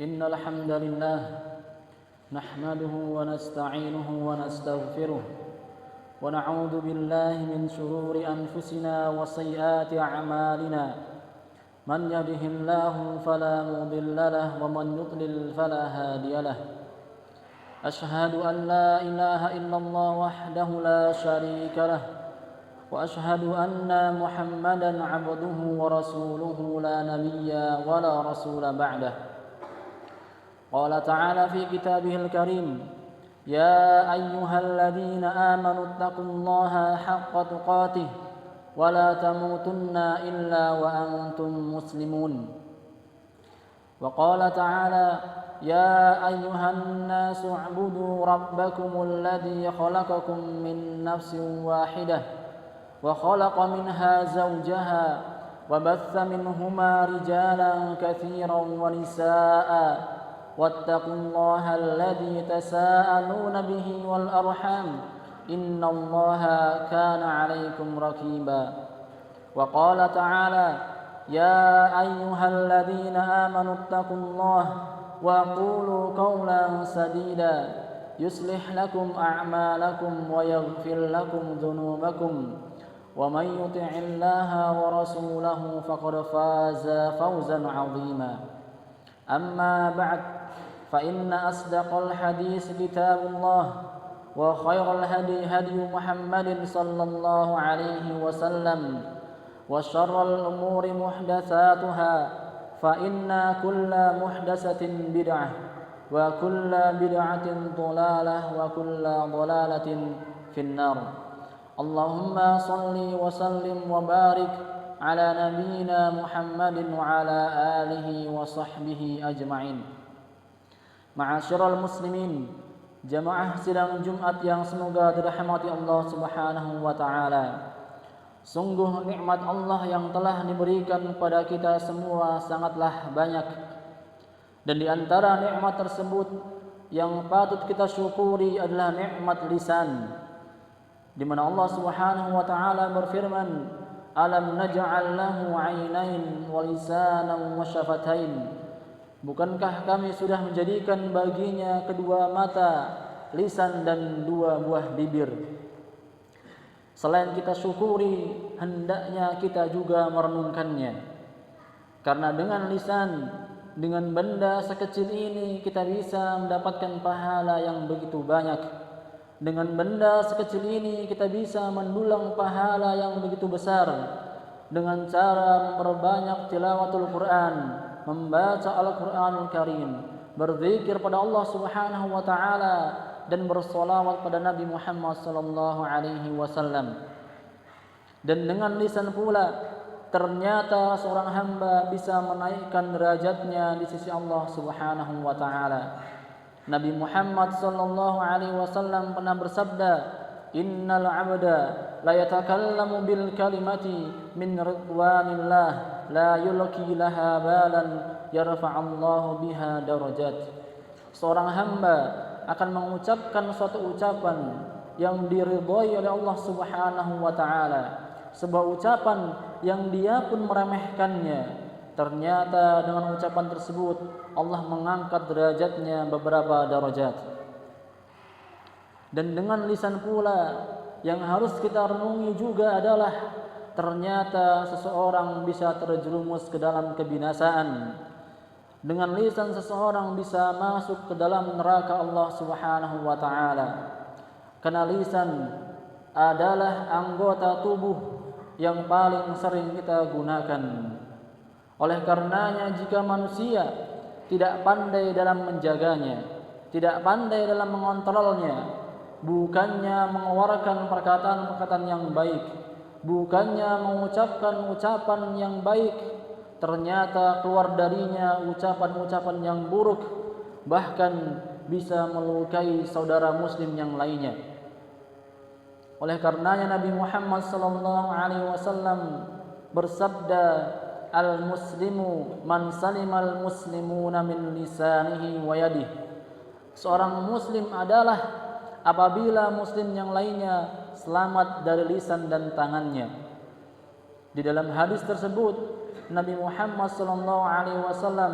إن الحمد لله نحمده ونستعينه ونستغفره ونعوذ بالله من شرور أنفسنا وسيئات أعمالنا من يهده الله فلا مضل له ومن يضلل فلا هادي له أشهد أن لا إله إلا الله وحده لا شريك له وأشهد أن محمدا عبده ورسوله لا نبي ولا رسول بعده قال تعالى في كتابه الكريم يا أيها الذين آمنوا اتقوا الله حق تقاته ولا تموتن إلا وأنتم مسلمون وقال تعالى يا أيها الناس اعبدوا ربكم الذي خلقكم من نفس واحدة وخلق منها زوجها وبث منهما رجالا كثيرا ونساء واتقوا الله الذي تساءلون به والأرحام إن الله كان عليكم رقيبا وقال تعالى يا أيها الذين آمنوا اتقوا الله وقولوا قولا سديدا يصلح لكم أعمالكم ويغفر لكم ذنوبكم ومن يطع الله ورسوله فقد فاز فوزا عظيما أما بعد فإن أصدق الحديث كتاب الله وخير الهدي هدي محمد صلى الله عليه وسلم وشر الأمور محدثاتها فإن كل محدثة بدعة وكل بدعة ضلالة وكل ضلالة في النار اللهم صل وسلم وبارك على نبينا محمد وعلى آله وصحبه أجمعين. Ma'asyiral muslimin, jamaah sidang Jumat yang semoga dirahmati Allah Subhanahu wa taala. Sungguh nikmat Allah yang telah diberikan kepada kita semua sangatlah banyak. Dan di antara nikmat tersebut yang patut kita syukuri adalah nikmat lisan. Di mana Allah Subhanahu wa taala berfirman, "Alam naj'al lahu 'ainain wa lisanan wa syafatain." Bukankah kami sudah menjadikan baginya kedua mata, lisan dan dua buah bibir? Selain kita syukuri, hendaknya kita juga merenungkannya. Karena dengan lisan, dengan benda sekecil ini kita bisa mendapatkan pahala yang begitu banyak. Dengan benda sekecil ini kita bisa mendulang pahala yang begitu besar. Dengan cara memperbanyak tilawatul Quran, membaca Al-Quranul Karim, berzikir pada Allah Subhanahu wa taala dan bersolawat pada Nabi Muhammad sallallahu alaihi wasallam. Dan dengan lisan pula ternyata seorang hamba bisa menaikkan derajatnya di sisi Allah Subhanahu wa taala. Nabi Muhammad sallallahu alaihi wasallam pernah bersabda, "Innal 'abda la yatakallamu bil kalimati min ridwanillah la yulqi laha balan yarfa'allahu biha darajat." Seorang hamba akan mengucapkan suatu ucapan yang diridhai oleh Allah Subhanahu wa taala, sebuah ucapan yang dia pun meremehkannya. Ternyata dengan ucapan tersebut Allah mengangkat derajatnya beberapa darajat. Dan dengan lisan pula yang harus kita renungi juga adalah ternyata seseorang bisa terjerumus ke dalam kebinasaan. Dengan lisan seseorang bisa masuk ke dalam neraka Allah Subhanahu wa taala. Karena lisan adalah anggota tubuh yang paling sering kita gunakan. Oleh karenanya jika manusia tidak pandai dalam menjaganya, tidak pandai dalam mengontrolnya, bukannya mengeluarkan perkataan-perkataan yang baik, bukannya mengucapkan ucapan yang baik, ternyata keluar darinya ucapan-ucapan yang buruk, bahkan bisa melukai saudara muslim yang lainnya. Oleh karenanya Nabi Muhammad sallallahu alaihi wasallam bersabda, "Al-muslimu man salimal muslimuna min lisanihi wa yadihi." Seorang muslim adalah apabila muslim yang lainnya selamat dari lisan dan tangannya. Di dalam hadis tersebut Nabi Muhammad sallallahu alaihi wasallam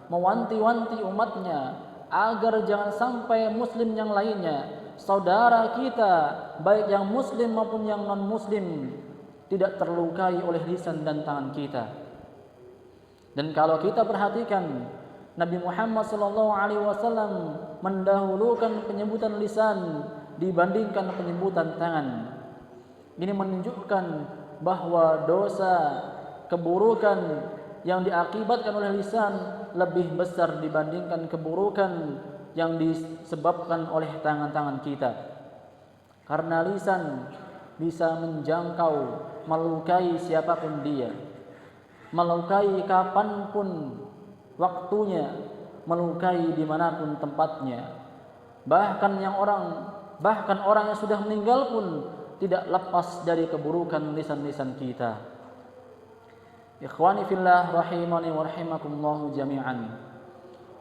mewanti-wanti umatnya agar jangan sampai muslim yang lainnya, saudara kita, baik yang muslim maupun yang non-muslim, tidak terlukai oleh lisan dan tangan kita. Dan kalau kita perhatikan, Nabi Muhammad SAW mendahulukan penyebutan lisan dibandingkan penyebutan tangan. Ini menunjukkan bahwa dosa, keburukan yang diakibatkan oleh lisan lebih besar dibandingkan keburukan yang disebabkan oleh tangan-tangan kita. Karena lisan bisa menjangkau, melukai siapapun dia, melukai kapanpun waktunya, melukai dimanapun tempatnya. Bahkan orang yang sudah meninggal pun tidak lepas dari keburukan lisan-lisan kita. Ikhwani fillah rahimani wa rahimakumullah jami'an.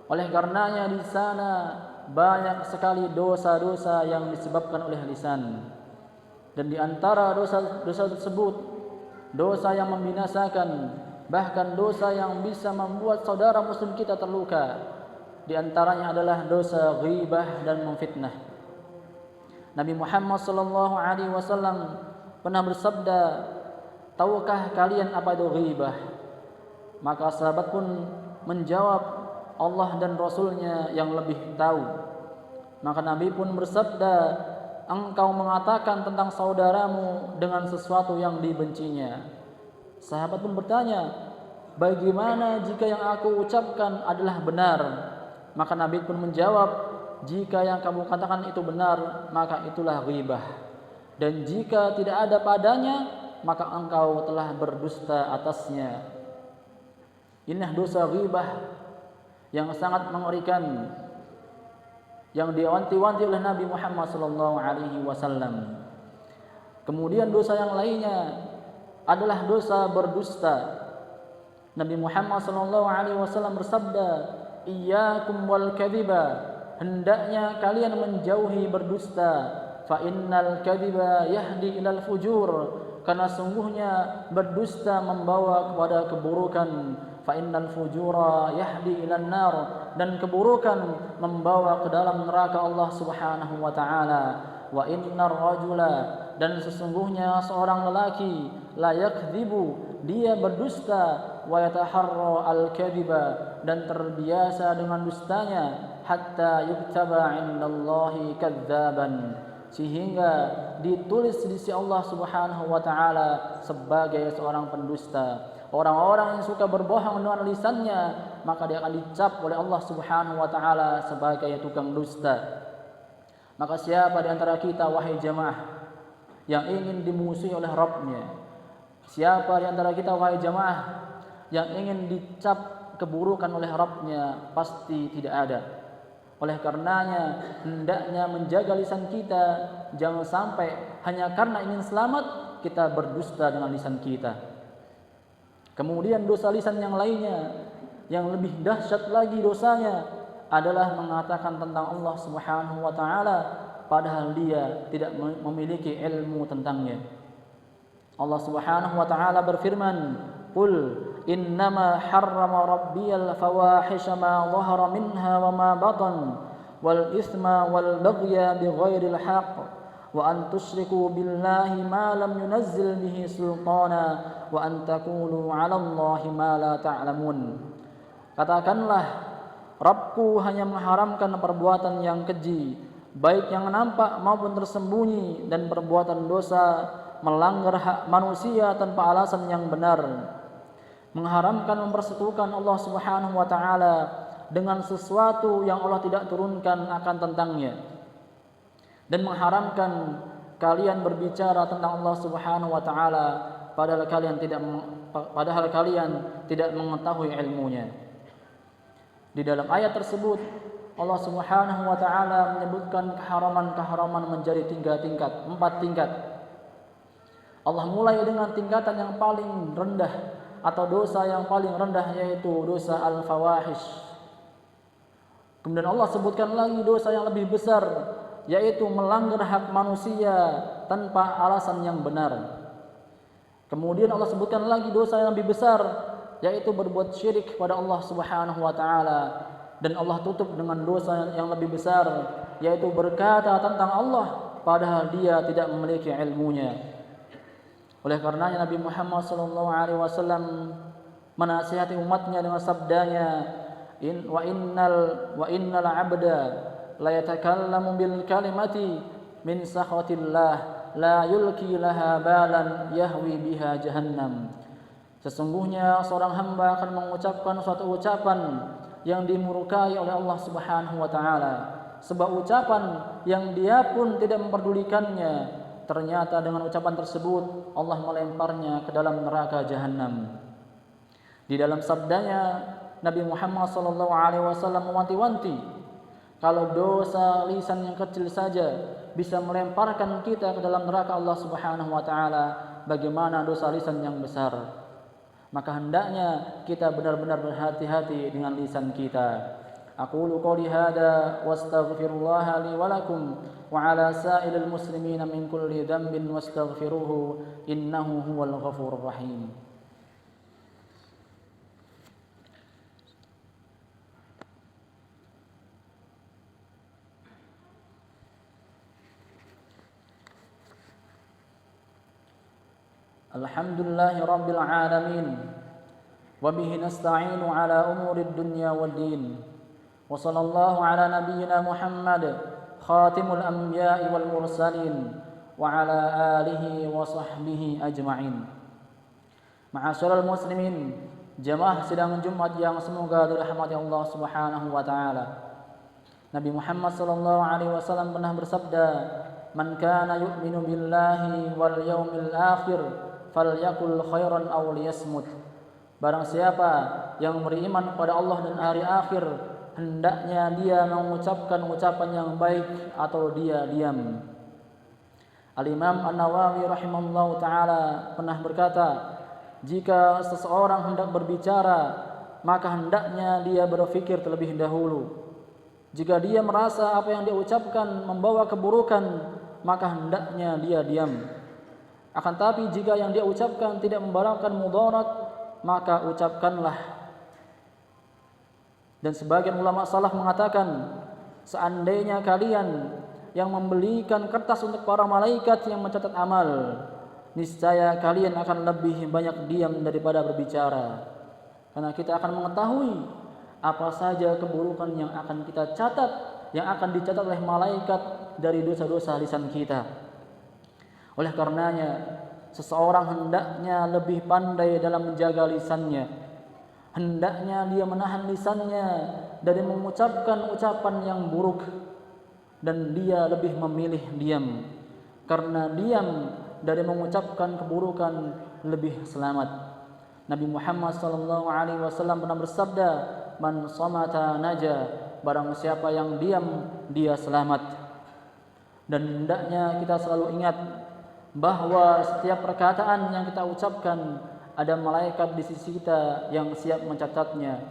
Oleh karenanya di sana banyak sekali dosa-dosa yang disebabkan oleh lisan. Dan di antara dosa-dosa tersebut, dosa yang membinasakan, bahkan dosa yang bisa membuat saudara muslim kita terluka, di antaranya adalah dosa ghibah dan memfitnah. Nabi Muhammad SAW pernah bersabda, "Tahukah kalian apa itu ghibah?" Maka sahabat pun menjawab, "Allah dan Rasulnya yang lebih tahu." Maka Nabi pun bersabda, "Engkau mengatakan tentang saudaramu dengan sesuatu yang dibencinya." Sahabat pun bertanya, "Bagaimana jika yang aku ucapkan adalah benar?" Maka Nabi pun menjawab, "Jika yang kamu katakan itu benar, maka itulah ghibah. Dan jika tidak ada padanya, maka engkau telah berdusta atasnya." Inilah dosa ghibah yang sangat mengerikan, yang diwanti-wanti oleh Nabi Muhammad SAW. Kemudian dosa yang lainnya adalah dosa berdusta. Nabi Muhammad SAW bersabda, "Iyyakum wal kadhiba," hendaknya kalian menjauhi berdusta. "Fa innal kadhiba yahdi ilal fujur," karena sungguhnya berdusta membawa kepada keburukan. "Fa innal fujura yahdi ilan nar," dan keburukan membawa ke dalam neraka Allah Subhanahu wa taala. "Wa innar rajula," dan sesungguhnya seorang lelaki, "la yakdzibu," dia berdusta, "wa yataharra al-kadhiba," dan terbiasa dengan dustanya, "hatta yuktaba 'indallahi kadzaban," sehingga ditulis di sisi Allah Subhanahu wa taala sebagai seorang pendusta. Orang-orang yang suka berbohong dengan lisannya, maka dia akan dicap oleh Allah Subhanahu wa taala sebagai tukang dusta. Maka siapa di antara kita, wahai jamaah, yang ingin dimusuhi oleh Rabbnya? Siapa di antara kita, wahai jamaah, yang ingin dicap keburukan oleh Rabbnya? Pasti tidak ada. Oleh karenanya hendaknya menjaga lisan kita, jangan sampai hanya karena ingin selamat kita berdusta dengan lisan kita. Kemudian dosa lisan yang lainnya, yang lebih dahsyat lagi dosanya, adalah mengatakan tentang Allah Subhanahu wa taala padahal dia tidak memiliki ilmu tentangnya. Allah Subhanahu wa taala berfirman, "Qul innama harrama rabbiyal fawahisha ma dhahara minha wa ma batan wal itsma wal baghya bighairil haqq wa an tusyriku billahi ma lam yunazzil bihi sultana wa an taqulu 'ala Allahi ma la ta'lamun." Katakanlah, Rabbku hanya mengharamkan perbuatan yang keji, baik yang nampak maupun tersembunyi, dan perbuatan dosa, melanggar hak manusia tanpa alasan yang benar, mengharamkan mempersekutukan Allah Subhanahu wa taala dengan sesuatu yang Allah tidak turunkan akan tentangnya, dan mengharamkan kalian berbicara tentang Allah Subhanahu wa taala padahal kalian tidak mengetahui ilmunya. Di dalam ayat tersebut Allah Subhanahu wa taala menyebutkan keharaman-keharaman menjadi 3 tingkat, 4 tingkat. Allah mulai dengan tingkatan yang paling rendah atau dosa yang paling rendah, yaitu dosa al-fawahish. Kemudian Allah sebutkan lagi dosa yang lebih besar, yaitu melanggar hak manusia tanpa alasan yang benar. Kemudian Allah sebutkan lagi dosa yang lebih besar, yaitu berbuat syirik kepada Allah Subhanahu wa taala, dan Allah tutup dengan dosa yang lebih besar, yaitu berkata tentang Allah padahal dia tidak memiliki ilmunya. Oleh karenanya Nabi Muhammad sallallahu alaihi wasallam menasihati umatnya dengan sabdanya, wa innal 'abda la yatakallamu bil kalimati min sakhatillah la yulki laha balan yahwi biha jahannam. Sesungguhnya seorang hamba akan mengucapkan suatu ucapan yang dimurkai oleh Allah Subhanahu wa taala, sebuah ucapan yang dia pun tidak memperdulikannya. Ternyata dengan ucapan tersebut Allah melemparnya ke dalam neraka jahanam. Di dalam sabdanya Nabi Muhammad sallallahu alaihi wasallam mewanti-wanti, kalau dosa lisan yang kecil saja bisa melemparkan kita ke dalam neraka Allah Subhanahu wa taala, bagaimana dosa lisan yang besar? Maka hendaknya kita benar-benar berhati-hati dengan lisan kita. Aqulu qouli hadza wastaghfirullaha li wa lakum wa ala sa'ilil muslimina min kulli dhanbin wastaghfiruhu innahu huwal ghafurur rahim. Alhamdulillahi rabbil alamin, wa bihi nasta'inu ala umurid dunya waddin, wa sallallahu ala nabiyyina Muhammad khatimul anbiya'i wal mursalin wa ala alihi wa sahbihi ajma'in. Ma'asyiral muslimin, jamaah sidang Jumat yang semoga dirahmati Allah Subhanahu wa taala. Nabi Muhammad sallallahu alaihi wasallam pernah bersabda, "Man kana yu'minu billahi wal yaumil akhir falyakul khairan aw liyasmut." Barang siapa yang beriman kepada Allah dan hari akhir, hendaknya dia mengucapkan ucapan yang baik atau dia diam. Al-Imam An-Nawawi rahimahullahu taala pernah berkata, jika seseorang hendak berbicara, maka hendaknya dia berpikir terlebih dahulu. Jika dia merasa apa yang dia ucapkan membawa keburukan, maka hendaknya dia diam. Akan tapi jika yang dia ucapkan tidak membawakan mudarat, maka ucapkanlah. Dan sebagian ulama salaf mengatakan, seandainya kalian yang membelikan kertas untuk para malaikat yang mencatat amal, niscaya kalian akan lebih banyak diam daripada berbicara. Karena kita akan mengetahui apa saja keburukan yang akan kita catat, yang akan dicatat oleh malaikat dari dosa-dosa lisan kita. Oleh karenanya, seseorang hendaknya lebih pandai dalam menjaga lisannya. Hendaknya dia menahan lisannya dari mengucapkan ucapan yang buruk, dan dia lebih memilih diam. Karena diam dari mengucapkan keburukan lebih selamat. Nabi Muhammad SAW pernah bersabda, "Man samata naja." Barang siapa yang diam, dia selamat. Dan hendaknya kita selalu ingat bahwa setiap perkataan yang kita ucapkan ada malaikat di sisi kita yang siap mencatatnya.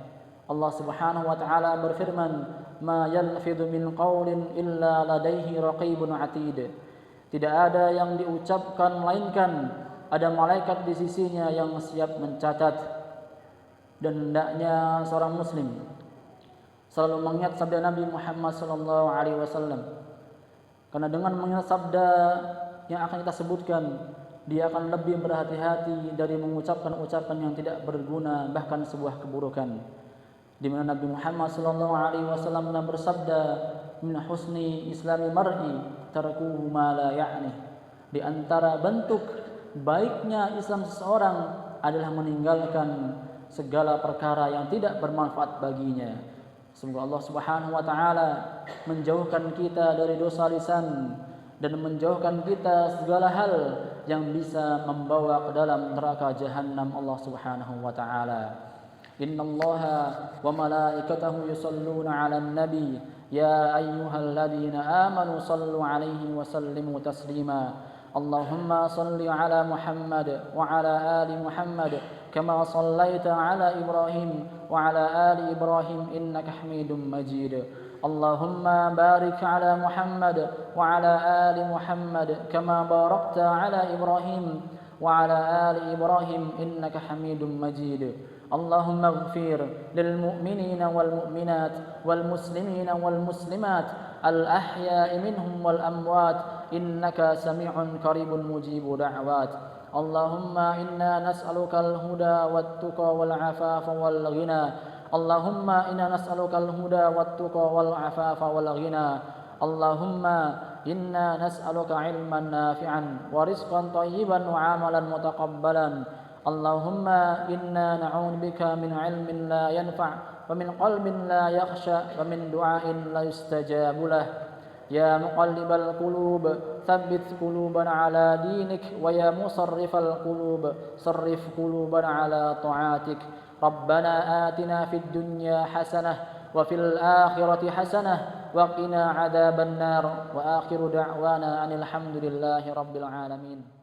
Allah Subhanahu wa taala berfirman, "Ma yalfidhu min qaulin illa ladaihi raqibun 'atid." Tidak ada yang diucapkan melainkan ada malaikat di sisinya yang siap mencatat. Dan hendaknya seorang muslim selalu mengingat sabda Nabi Muhammad SAW. Karena dengan mengingat sabda yang akan kita sebutkan, dia akan lebih berhati-hati dari mengucapkan ucapan yang tidak berguna, bahkan sebuah keburukan. Di mana Nabi Muhammad SAW pernah bersabda, "Min husni islami mar'i tarkuhu ma la ya'ni." Di antara bentuk baiknya Islam seseorang adalah meninggalkan segala perkara yang tidak bermanfaat baginya. Semoga Allah Subhanahu wa taala menjauhkan kita dari dosa lisan dan menjauhkan kita segala hal yang bisa membawa ke dalam neraka jahanam Allah Subhanahu wa taala. Innallaha wa malaikatahu yusalluna 'alan nabi ya ayyuhalladzina amanu sallu 'alaihi wa sallimu taslima. Allahumma salli 'ala Muhammad wa 'ala ali Muhammad kama sallaita 'ala Ibrahim wa 'ala ali Ibrahim innaka Hamidum Majid. Allahumma barik 'ala Muhammad wa 'ala ali Muhammad kama barakta 'ala Ibrahim wa 'ala ali Ibrahim innaka Hamidum Majid. اللهم اغفر للمؤمنين والمؤمنات والمسلمين والمسلمات الأحياء منهم والأموات إنك سميع قريب مجيب دعوات. اللهم إنا نسألك الهدى والتقى والعفاف والغنى. اللهم إنا نسألك الهدى والتقى والعفاف والغنى. اللهم إنا نسألك علما نافعا ورزقا طيبا وعملا متقبلا. اللهم إنا نعوذ بك من علم لا ينفع ومن قلب لا يخشى ومن دعاء لا يستجاب له. يا مقلب القلوب ثبت قلوبنا على دينك، ويا مصرف القلوب صرف قلوبنا على طاعتك. ربنا آتنا في الدنيا حسنة وفي الآخرة حسنة وقنا عذاب النار. وآخر دعوانا أن الحمد لله رب العالمين.